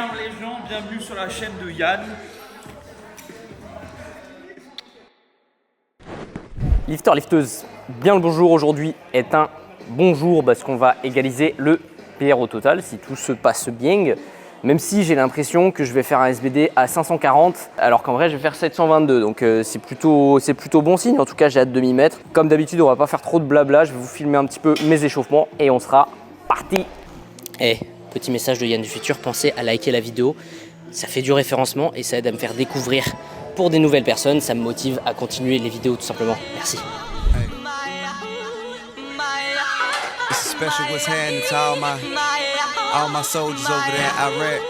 Salam les gens, bienvenue sur la chaîne de Yann. Lifter, lifteuse, bien le bonjour. Aujourd'hui est un bon jour parce qu'on va égaliser le PR au total si tout se passe bien. Même si j'ai l'impression que je vais faire un SBD à 540 alors qu'en vrai je vais faire 722, donc c'est plutôt bon signe. En tout cas j'ai hâte de m'y mettre. Comme d'habitude on va pas faire trop de blabla, je vais vous filmer un petit peu mes échauffements et on sera parti. Petit message de Yann du futur, pensez à liker la vidéo, ça fait du référencement et ça aide à me faire découvrir pour des nouvelles personnes, ça me motive à continuer les vidéos tout simplement. Merci. Special what's happening to all my soldiers over there in Iraq.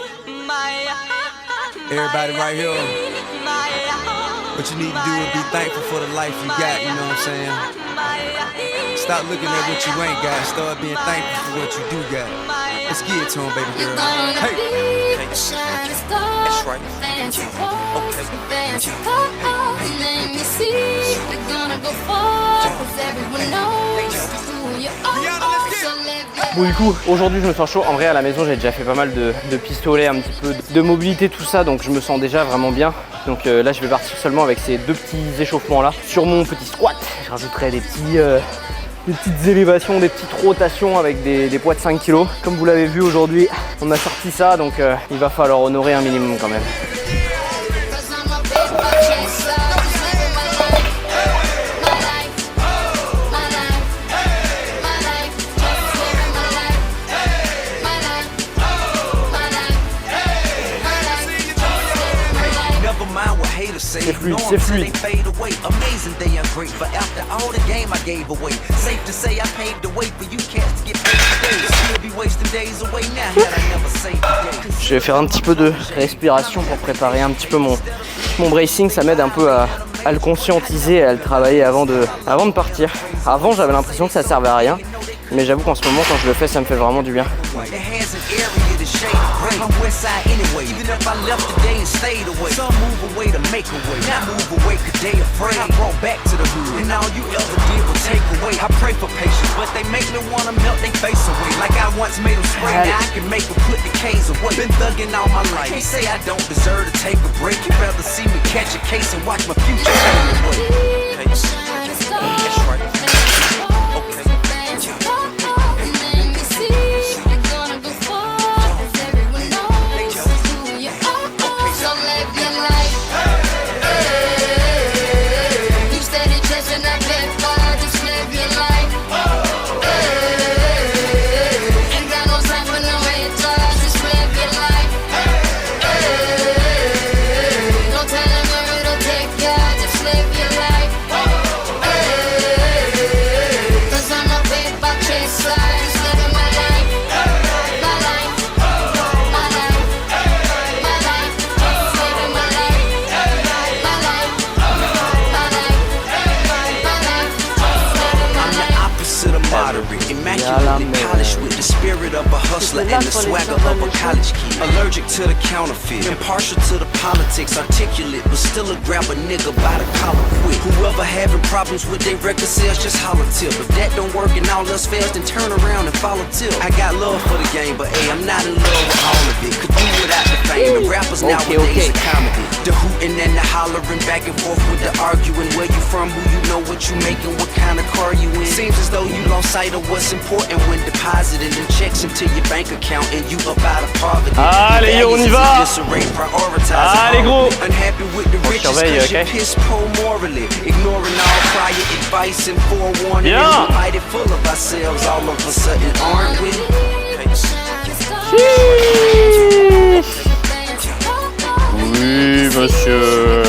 Everybody right here. What you need to do is be thankful for the life you got, you know what I'm saying? Stop looking at what you ain't got, start being thankful for what you do got. Let's get it to him, baby girl. Hey! That's right. Let me see. We're gonna go far, 'cause everyone knows who you are. Bon du coup aujourd'hui je me sens chaud. En vrai à la maison j'ai déjà fait pas mal de pistolets, un petit peu de mobilité, tout ça, donc je me sens déjà vraiment bien. Donc là je vais partir seulement avec ces deux petits échauffements là sur mon petit squat. Je rajouterai des petites élévations, des petites rotations avec des poids de 5 kg. Comme vous l'avez vu aujourd'hui on a sorti ça, donc il va falloir honorer un minimum quand même. C'est fluide, c'est fluide. Je vais faire un petit peu de respiration pour préparer un petit peu mon bracing. Ça m'aide un peu à le conscientiser, à le travailler avant de partir. Avant j'avais l'impression que ça servait à rien, mais j'avoue qu'en ce moment quand je le fais ça me fait vraiment du bien. I'm west side anyway, even if I left today and stayed away. Some move away to make a way, not move away cause they afraid. I brought back to the hood, and all you ever did was take away. I pray for patience, but they make me wanna melt they face away. Like I once made them spray, now I can make them put the K's away. Been thugging all my life, can't say I don't deserve to take a break. You'd rather see me catch a case and watch my future fade away. That's right. And the swagger of a college kid. Allergic to the counterfeit, impartial to the politics, articulate, but still a grab a nigga by the collar quick. Whoever having problems with their record sales, just holler tip. If that don't work and all else fails, then turn around and follow tip. I got love for the game, but hey, I'm not in love with all of it. Could do without the fame, and rappers nowadays are comedy. The hooting and the hollering, back and forth with the arguing. Where you from, who you know, what you making, what kind of car you in. Seems as though you lost sight of what's important when depositing them checks into your bank account and you up out of poverty. Allez, on y va. Allez gros. On surveille, ok. Bien. Oui, monsieur.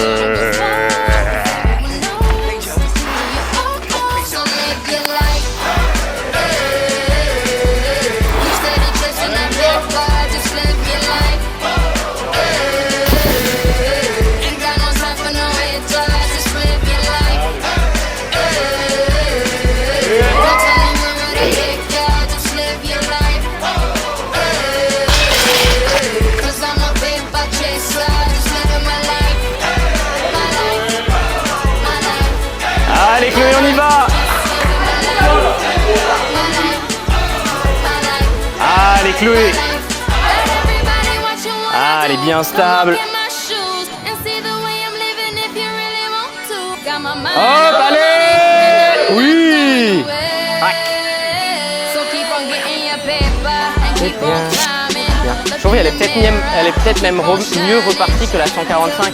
elle est bien stable. Hop, allez! Oui! Je trouve qu'elle est peut-être même mieux repartie que la 145.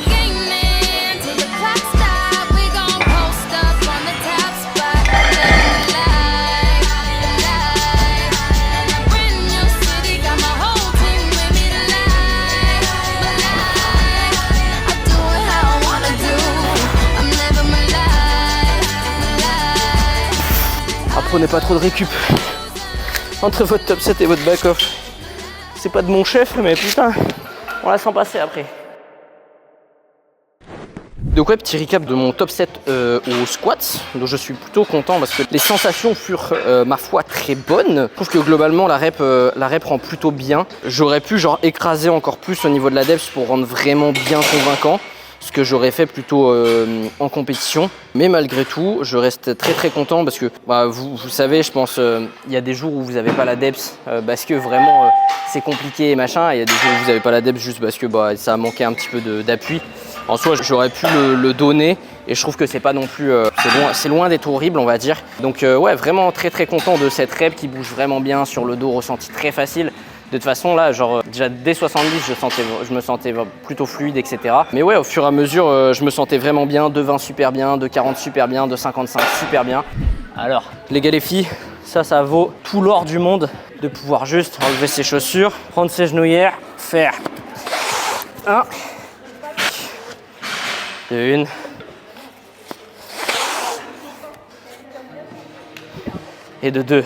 Prenez pas trop de récup entre votre top 7 et votre back off. C'est pas de mon chef, mais putain, on la sent passer après. Donc ouais, petit recap de mon top 7 au squat. Donc je suis plutôt content parce que les sensations furent ma foi très bonnes. Je trouve que globalement la rep rend plutôt bien. J'aurais pu genre écraser encore plus au niveau de la depth pour rendre vraiment bien convaincant. Ce que j'aurais fait plutôt en compétition. Mais malgré tout, je reste très content parce que bah, vous savez, je pense, il y a des jours où vous n'avez pas la depth parce que vraiment c'est compliqué et machin. Et il y a des jours où vous n'avez pas la depth juste parce que bah, ça a manqué un petit peu d'appui. En soi, j'aurais pu le donner et je trouve que c'est pas non plus, c'est loin d'être horrible, on va dire. Donc ouais, vraiment très content de cette rep qui bouge vraiment bien sur le dos, ressenti très facile. De toute façon, là, genre, déjà dès 70, je me sentais plutôt fluide, etc. Mais ouais, au fur et à mesure, je me sentais vraiment bien. De 20 super bien, de 40 super bien, de 55 super bien. Alors, les gars, les filles, ça vaut tout l'or du monde de pouvoir juste enlever ses chaussures, prendre ses genouillères, faire 1, 2, et de 2.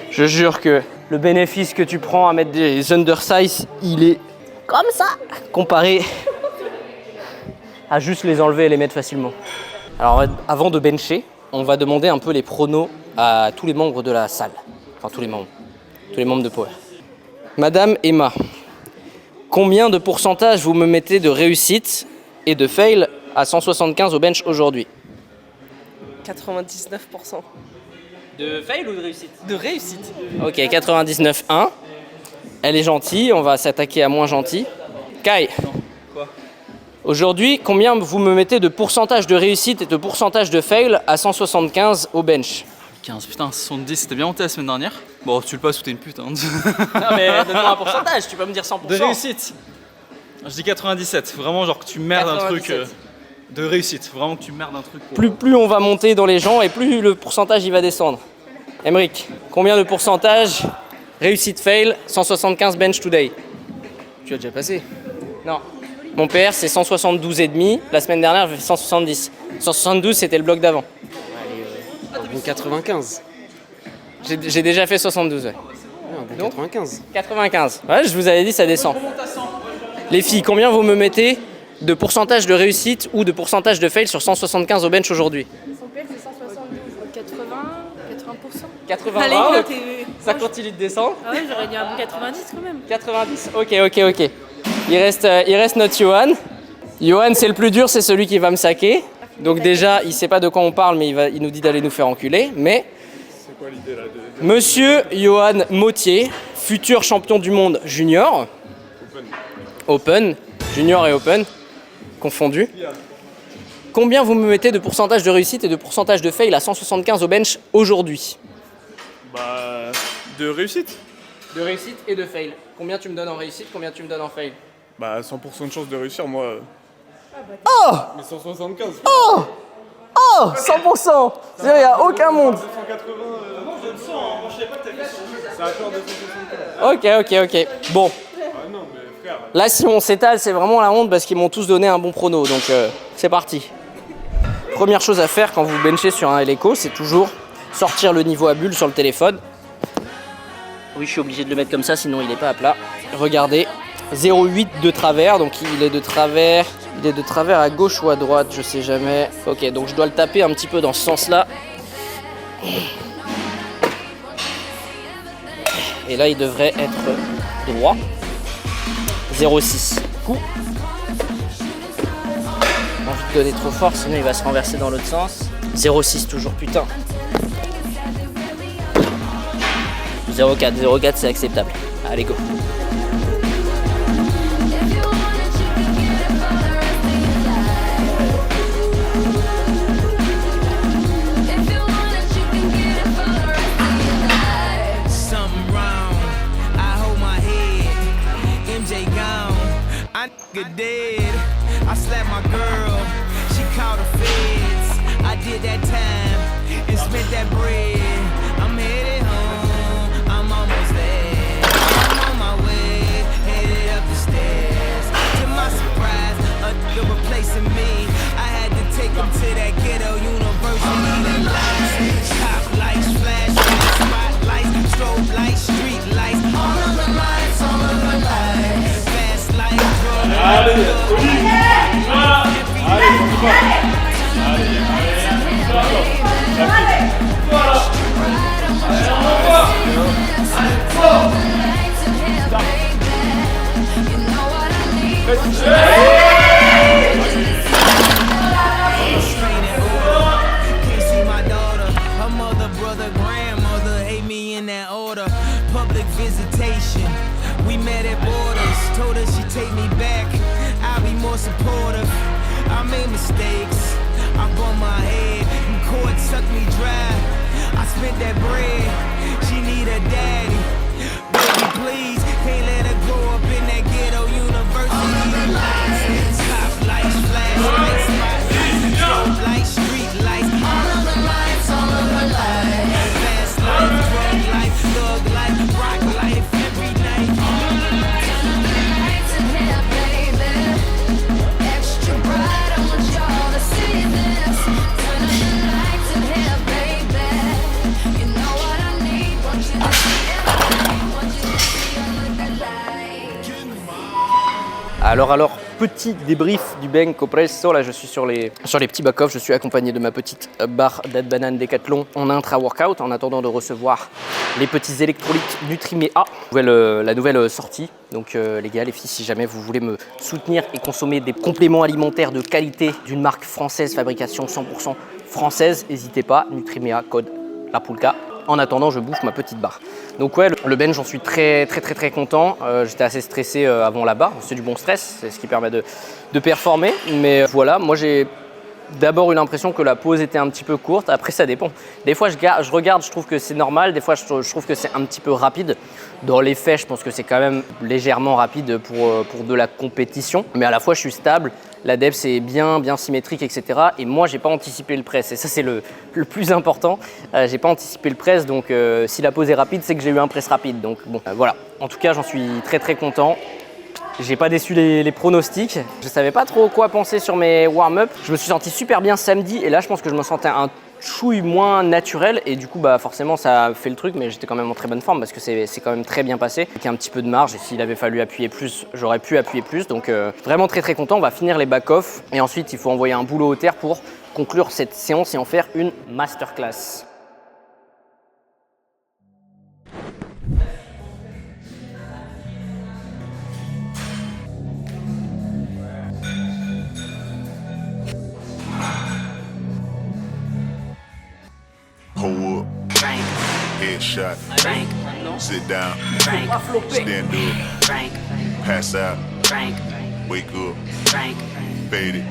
Je jure que le bénéfice que tu prends à mettre des undersize, il est comme ça, comparé à juste les enlever et les mettre facilement. Alors avant de bencher, on va demander un peu les pronos à tous les membres de la salle. Enfin tous les membres de Power. Madame Emma, combien de pourcentage vous me mettez de réussite et de fail à 175 au bench aujourd'hui? 99%. De fail ou de réussite? De réussite. Ok, 99,1. Elle est gentille, on va s'attaquer à moins gentil. Kai. Quoi? Aujourd'hui, combien vous me mettez de pourcentage de réussite et de pourcentage de fail à 175 au bench? 15, putain, 70, c'était bien monté la semaine dernière. Bon, tu le passes ou t'es une pute. Hein. Non mais donne-moi un pourcentage, tu peux me dire 100%. De réussite. Je dis 97, vraiment genre que tu merdes 97. un truc. De réussite, vraiment que tu merdes un truc. Pour... Plus on va monter dans les gens et plus le pourcentage il va descendre. Emric, combien de pourcentage réussite fail 175 bench today? Tu as déjà passé. Non. Mon PR c'est 172,5. La semaine dernière j'ai fait 170. 172 c'était le bloc d'avant. Un bon 95. J'ai déjà fait 72. Ouais. Un bon 95. 95. Ouais, je vous avais dit ça descend. Les filles, combien vous me mettez de pourcentage de réussite ou de pourcentage de fail sur 175 au bench aujourd'hui? Son PL c'est 170, 80%. 80. Allez, Ah, là, ok. t'es... Ça continue de descendre. Ah ouais, j'aurais dit un bon 90 quand même. 90. Ok. Il reste notre Johan. Johan, c'est le plus dur, c'est celui qui va me saquer. Donc déjà, il sait pas de quoi on parle, mais il nous dit d'aller nous faire enculer. Mais c'est quoi l'idée là de... Monsieur Johan Mottier, futur champion du monde junior. Open. Junior et open. Confondus. Combien vous me mettez de pourcentage de réussite et de pourcentage de fail à 175 au bench aujourd'hui? Bah, de réussite. De réussite et de fail. Combien tu me donnes en réussite, combien tu me donnes en fail? Bah, 100% de chance de réussir, moi. Oh! Mais 175. Oh! 100%! Il n'y a aucun monde. 280, je le sens, hein. Moi je savais pas que t'avais ça a peur de 175. Ok. Bon. Ah non, mais frère. Là, si on s'étale, c'est vraiment la honte parce qu'ils m'ont tous donné un bon prono. Donc, c'est parti. Première chose à faire quand vous benchez sur un Eleco, c'est toujours sortir le niveau à bulle sur le téléphone. Oui, je suis obligé de le mettre comme ça, sinon il n'est pas à plat. Regardez, 0,8 de travers, donc il est de travers. Il est de travers à gauche ou à droite, je sais jamais. Ok, donc je dois le taper un petit peu dans ce sens-là. Et là, il devrait être droit. 0,6. Coup. J'ai envie de donner trop fort, sinon il va se renverser dans l'autre sens. 0,6 toujours, putain. 0,4 c'est acceptable. Allez, go. nigga dead. I slapped my girl, she called the feds. I did that time and spent that bread. I'm headed home, I'm almost there. I'm on my way, headed up the stairs. To my surprise, a nigga replacing me. I had to take him to that ghetto university. The lights, top lights, flashlights, spotlights, strobe lights, street lights. All of the lights, all of the lights. Fast light, drug Can't see my daughter, her mother, brother, grandmother hate me in that order. Public visitation, we met at borders. Told her she'd take me back, I'll be more supportive. I made mistakes, I bumped my head, and court sucked me dry. I spent that bread, she need a daddy. Baby, please, can't let her grow up in that ghetto university. Lights, top lights, flashlights, spotlights, strobe lights, street lights. All of the lights, all of the lights. Fast life, drug life, thug life, rock life, every night. All of the lights in here, baby. Extra bright, I want y'all to see this. Turn on the lights in here, baby. You know what I need, want you to see everything, want you to see under the light. Alors, petit débrief du Bang Compresso. Là, je suis sur les petits back-off. Je suis accompagné de ma petite barre d'Ad Banane Decathlon en intra-workout en attendant de recevoir les petits électrolytes Nutrimea. La nouvelle sortie. Donc, les gars, les filles, si jamais vous voulez me soutenir et consommer des compléments alimentaires de qualité d'une marque française, fabrication 100% française, n'hésitez pas. Nutrimea, code LAPOULKA. En attendant, je bouffe ma petite barre. Donc ouais, le bench, j'en suis très content. J'étais assez stressé avant la barre. C'est du bon stress, c'est ce qui permet de performer. Mais voilà, moi j'ai d'abord eu l'impression que la pause était un petit peu courte. Après, ça dépend. Des fois, je regarde, je trouve que c'est normal. Des fois, je trouve que c'est un petit peu rapide. Dans les faits, je pense que c'est quand même légèrement rapide pour de la compétition. Mais à la fois, je suis stable. La depth est bien symétrique, etc. Et moi, j'ai pas anticipé le press. Et ça, c'est le plus important. J'ai pas anticipé le press. Donc, si la pause est rapide, c'est que j'ai eu un press rapide. Donc, bon, voilà. En tout cas, j'en suis très content. J'ai pas déçu les pronostics. Je savais pas trop quoi penser sur mes warm-up. Je me suis senti super bien samedi. Et là, je pense que je me sentais un chouille moins naturel. Et du coup, bah, forcément, ça a fait le truc. Mais j'étais quand même en très bonne forme parce que c'est quand même très bien passé. Avec un petit peu de marge. Et s'il avait fallu appuyer plus, j'aurais pu appuyer plus. Donc, vraiment très content. On va finir les back-off. Et ensuite, il faut envoyer un boulot au terre pour conclure cette séance et en faire une masterclass. Hold up, headshot, sit down, stand up, pass out, wake up, fade it,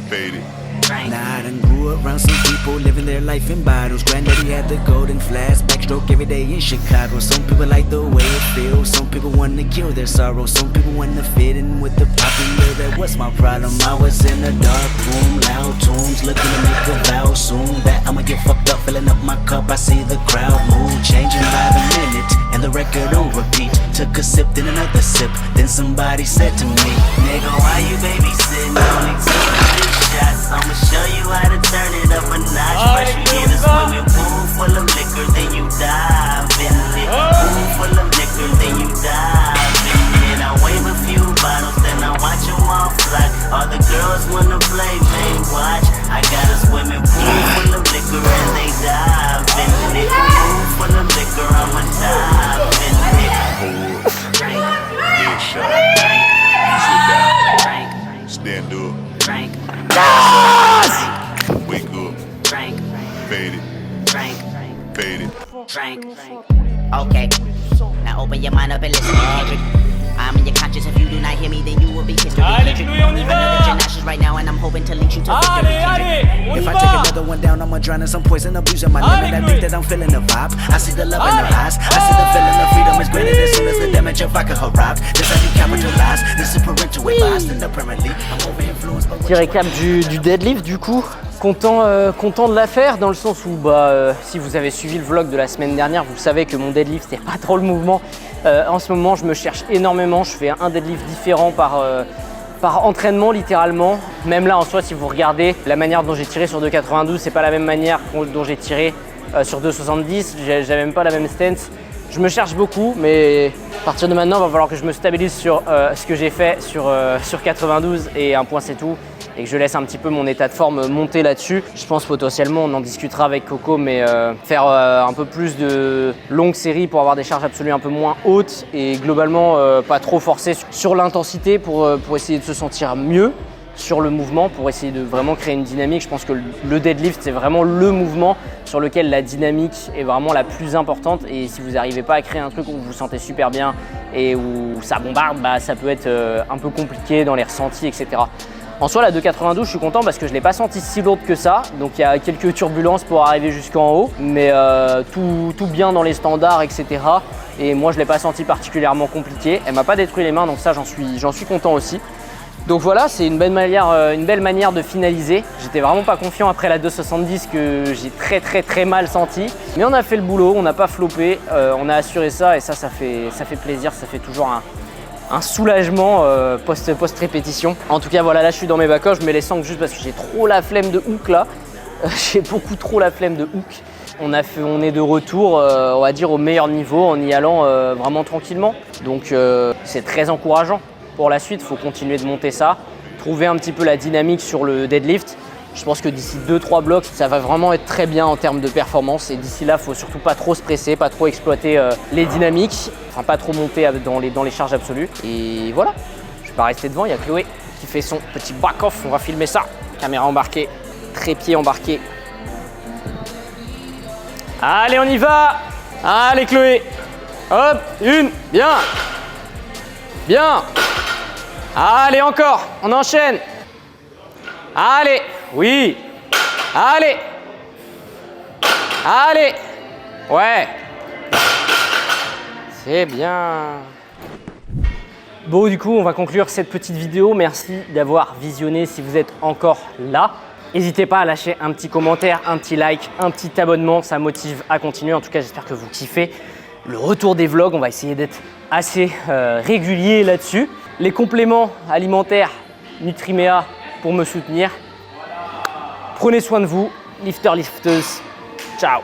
fade it. Nah, I done grew around some people living their life in bottles. Granddaddy had the golden flask, backstroke every day in Chicago. Some people like the way it feels, some people want to kill their sorrow. Some people want to fit in with the popular. That was my problem. I was in a dark room, loud tunes, looking to make a vow soon that I'ma get fucked up, filling up my cup. I see the crowd mood changing by the minute, and the record on repeat. Took a sip, then another sip, then somebody said to me, nigga, why you babysitting? Only took 6 shots. I'ma show you how to turn it up a notch. First you get a swimming pool full of liquor, then you dive in it. Pool full of liquor, then you dive in it. I wave a few bottles, then I watch them all fly. All the girls wanna play, they watch. I got a swimming pool full of liquor and they dive in it. Pool full of liquor, I'ma dive in it. Hold up, headshot, sit down, stand up, wake up, fade it, fade it. Okay, now open your mind up and listen, Kendrick. I'm in your conscience. If you do not hear me, then you will be history. Another generation right now, and I'm hoping to lead you to victory. Allez, allez, on y If I va. take another one down, I'ma drown in some poison, abusing my limit. I think that I'm feeling the vibe. I see the love in her eyes. I see the feeling of freedom is greater as soon as the damage of vodka arrives. This I decapitalize. This is parental advice in the Premier League. I'm over influenced by what Petit récap du deadlift du coup. Content de la faire dans le sens où si vous avez suivi le vlog de la semaine dernière, vous savez que mon deadlift c'est pas trop le mouvement. En ce moment je me cherche énormément, je fais un deadlift différent par entraînement littéralement. Même là en soi si vous regardez la manière dont j'ai tiré sur 2,92 c'est pas la même manière dont j'ai tiré sur 2,70, j'avais même pas la même stance. Je me cherche beaucoup mais à partir de maintenant il va falloir que je me stabilise sur ce que j'ai fait sur 92 et un point c'est tout. Et que je laisse un petit peu mon état de forme monter là-dessus. Je pense potentiellement, on en discutera avec Coco, mais faire un peu plus de longues séries pour avoir des charges absolues un peu moins hautes et globalement pas trop forcer sur l'intensité pour essayer de se sentir mieux sur le mouvement, pour essayer de vraiment créer une dynamique. Je pense que le deadlift, c'est vraiment le mouvement sur lequel la dynamique est vraiment la plus importante. Et si vous n'arrivez pas à créer un truc où vous vous sentez super bien et où ça bombarde, ça peut être un peu compliqué dans les ressentis, etc. En soi, la 2,92, je suis content parce que je ne l'ai pas sentie si lourde que ça. Donc il y a quelques turbulences pour arriver jusqu'en haut, mais tout bien dans les standards, etc. Et moi, je ne l'ai pas senti particulièrement compliqué. Elle ne m'a pas détruit les mains, donc ça, j'en suis content aussi. Donc voilà, c'est une belle manière de finaliser. J'étais vraiment pas confiant après la 2,70 que j'ai très mal senti. Mais on a fait le boulot, on n'a pas floppé, on a assuré ça et ça fait plaisir, ça fait toujours un soulagement post-répétition. En tout cas, voilà, là je suis dans mes backers, je mets les sangles juste parce que j'ai trop la flemme de hook là. J'ai beaucoup trop la flemme de hook. On est de retour, on va dire, au meilleur niveau en y allant vraiment tranquillement. Donc c'est très encourageant. Pour la suite, il faut continuer de monter ça, trouver un petit peu la dynamique sur le deadlift. Je pense que d'ici 2-3 blocs, ça va vraiment être très bien en termes de performance. Et d'ici là, il ne faut surtout pas trop se presser, pas trop exploiter les dynamiques, enfin pas trop monter dans les charges absolues. Et voilà, je ne vais pas rester devant, il y a Chloé qui fait son petit back-off, on va filmer ça. Caméra embarquée, trépied embarqué. Allez, on y va! Allez Chloé! Hop, une, bien! Bien! Allez, encore, on enchaîne! Allez, oui, allez, allez, ouais, c'est bien. Bon, du coup, on va conclure cette petite vidéo. Merci d'avoir visionné si vous êtes encore là. N'hésitez pas à lâcher un petit commentaire, un petit like, un petit abonnement, ça motive à continuer. En tout cas, j'espère que vous kiffez le retour des vlogs. On va essayer d'être assez régulier là-dessus. Les compléments alimentaires Nutrimea pour me soutenir. Prenez soin de vous, lifters, lifteuses. Ciao.